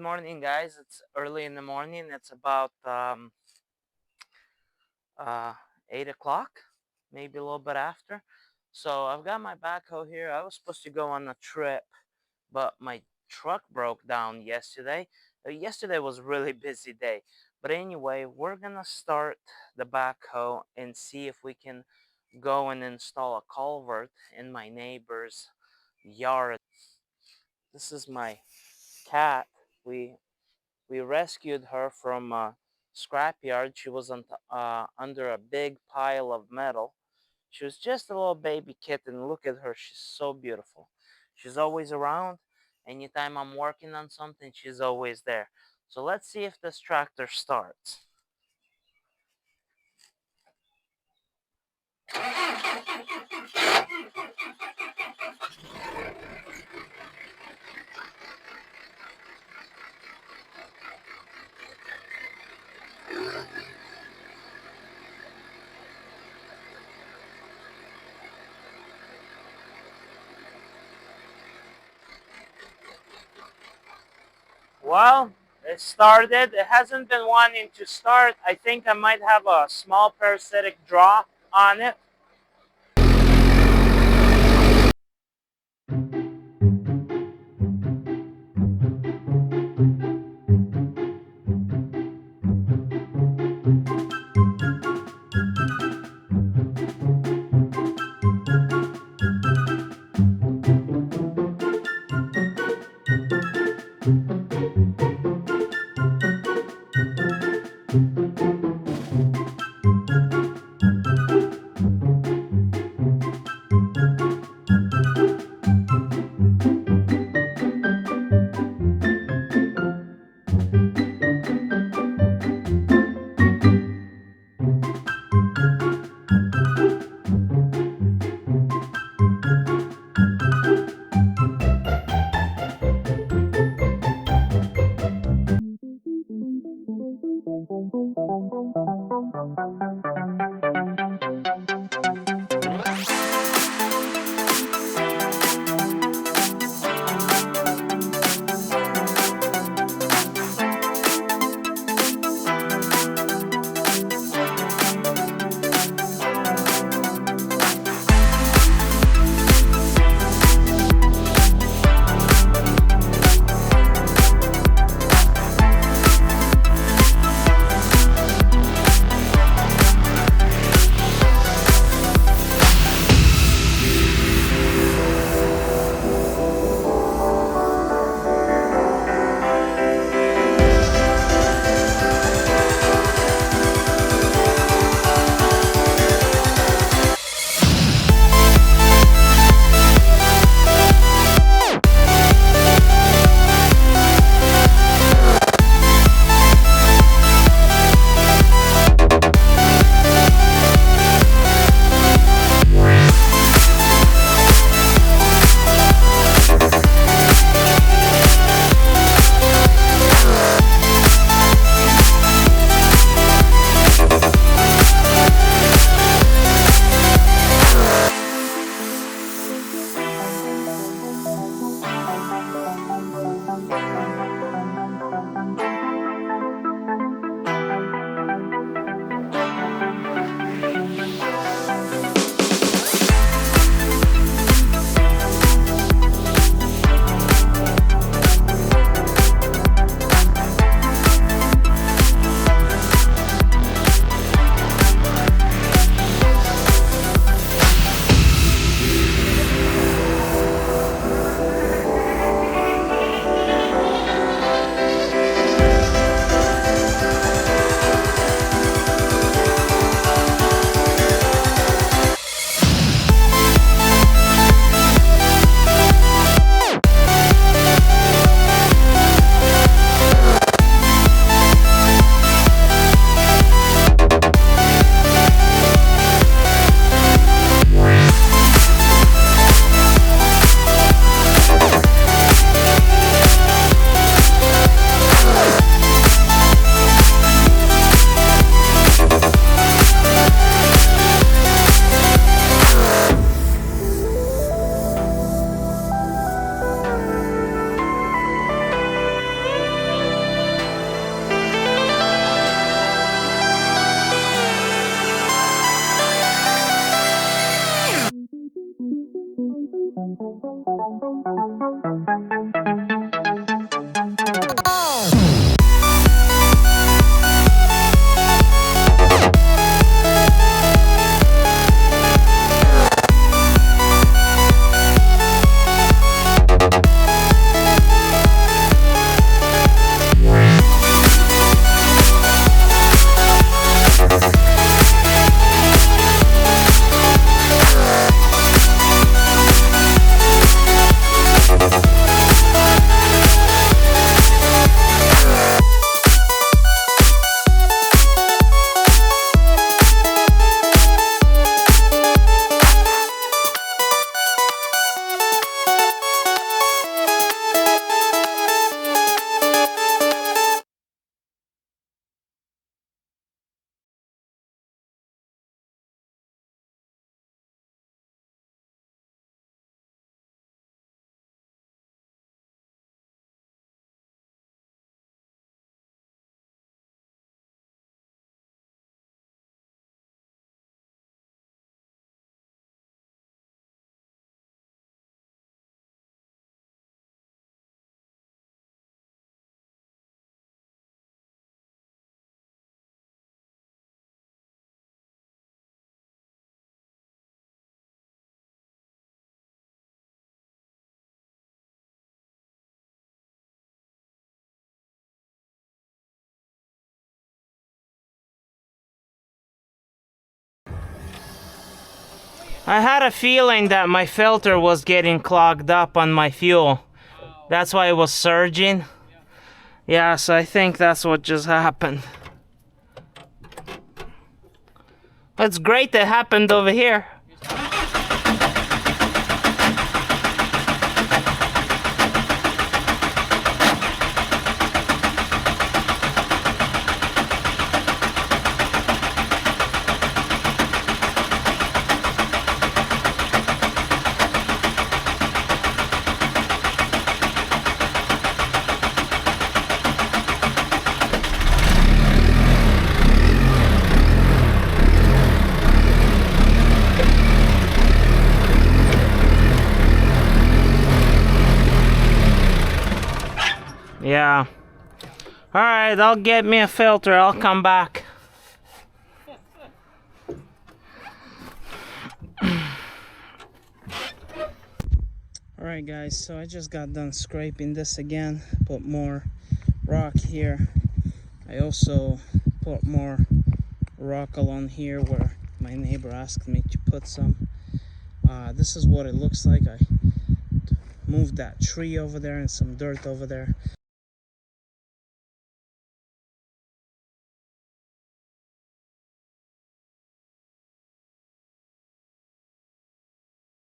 morning, guys. It's early in the morning. It's about uh, 8 o'clock, maybe a little bit after. So I've got my backhoe here. I was supposed to go on a trip, but my truck broke down yesterday. Yesterday was a really busy day. But anyway, we're gonna start the backhoe and see if we can go and install a culvert in my neighbor's yard. This is my cat. We rescued her from a scrapyard. She was under a big pile of metal. She was just a little baby kitten. Look at her. She's so beautiful. She's always around. Anytime I'm working on something, she's always there. So let's see if this tractor starts. Well, it started. It hasn't been wanting to start. I think I might have a small parasitic draw on it. I had a feeling that my filter was getting clogged up on my fuel. That's why it was surging. Yeah, so I think that's what just happened. It's great that happened over here. Yeah. Alright, I'll get me a filter. I'll come back. Alright guys, so I just got done scraping this again. Put more rock here. I also put more rock along here where my neighbor asked me to put some. This is what it looks like. I moved that tree over there and some dirt over there.